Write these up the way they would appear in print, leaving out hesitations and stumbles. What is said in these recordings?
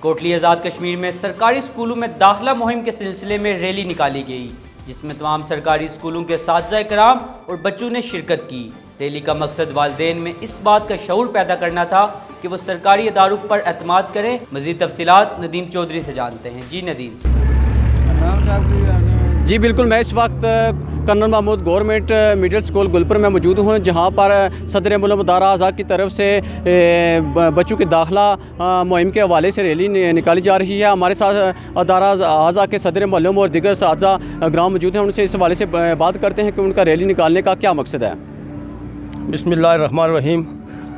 कोटली आज़ाद कश्मीर में सरकारी स्कूलों में दाखिला मुहिम के सिलसिले में रैली निकाली गई, जिसमें तमाम सरकारी स्कूलों के असातिज़ा कराम और बच्चों ने शिरकत की। रैली का मकसद वालिदैन में इस बात का शऊर पैदा करना था कि वो सरकारी इदारों पर एतमाद करें। मज़ीद तफसीलात नदीम चौधरी से जानते हैं। जी नदीम। जी बिल्कुल, मैं इस वक्त colonel Mahmood government middle school Gulpur में मौजूद हूँ, जहाँ पर सदर मुल्क अदारा आज़ा की तरफ से बच्चों के दाखिला मुहिम के हवाले से रैली निकाली जा रही है। हमारे साथ अदारा आज़ा के सदर मुअल्लिम और दीगर असातिज़ा ग्राम मौजूद हैं। उनसे इस हवाले से बात करते हैं कि उनका रैली निकालने का क्या मकसद है। बिस्मिल्लाहिर्रहमानिर्रहीम।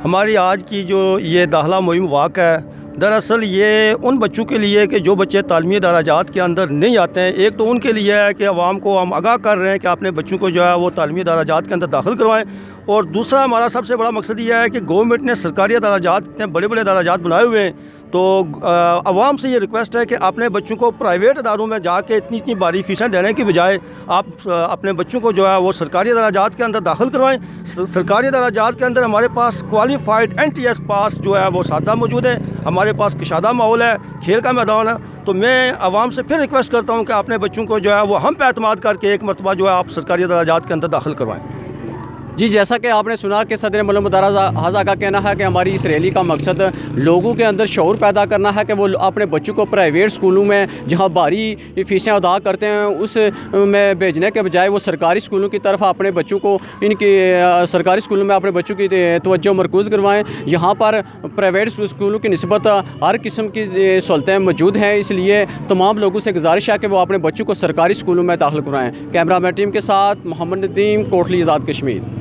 हमारी आज की जो ये दाखिला मुहिम वाक़ है, दरअसल ये उन बच्चों के लिए कि जो बच्चे तालीमी दराजात के अंदर नहीं आते हैं। एक तो उनके लिए है कि अवाम को हम आगाह कर रहे हैं कि अपने बच्चों को जो है वो तालीमी दराजात के अंदर दाखिल करवाएं। और दूसरा हमारा सबसे बड़ा मकसद ये है कि गवर्नमेंट ने सरकारी दराजात इतने बड़े बड़े दराजात बनाए हुए हैं, तो आवाम से ये रिक्वेस्ट है कि अपने बच्चों को प्राइवेट इदारों में जाके इतनी भारी फ़ीसें देने की बजाय आप अपने बच्चों को जो है वो सरकारी दराजात के अंदर दाखिल करवाएं। सरकारी दराजात के अंदर हमारे पास क्वालिफाइड NTS पास जो है वो सादा मौजूद है, हमारे पास कशादा माहौल है, खेल का मैदान है। तो मैं आवाम से फिर रिक्वेस्ट करता हूँ कि अपने बच्चों को जो है वो हम पे एतमाद करके एक मरतबा जो है आप सरकारी दराजात के अंदर दाखिल करवाएँ। जी, जैसा कि आपने सुना कि सदर मुल्क अदारा आज़ा का कहना है कि हमारी इस रैली का मकसद लोगों के अंदर शऊर पैदा करना है कि वो अपने बच्चों को प्राइवेट स्कूलों में जहां भारी फ़ीसें अदा करते हैं उस में भेजने के बजाय वो सरकारी स्कूलों की तरफ अपने बच्चों को इनकी सरकारी स्कूलों में अपने बच्चों की तवज्जो मरकूज़ करवाएँ। यहाँ पर प्राइवेट स्कूलों की निस्बत हर किस्म की सहूलतें मौजूद हैं, इसलिए तमाम लोगों से गुजारिश है कि वो अपने बच्चों को सरकारी स्कूलों में दाखिल करवाएँ। कैमरा मैन टीम के साथ मोहम्मद नदीम, कोटली आज़ाद कश्मीर।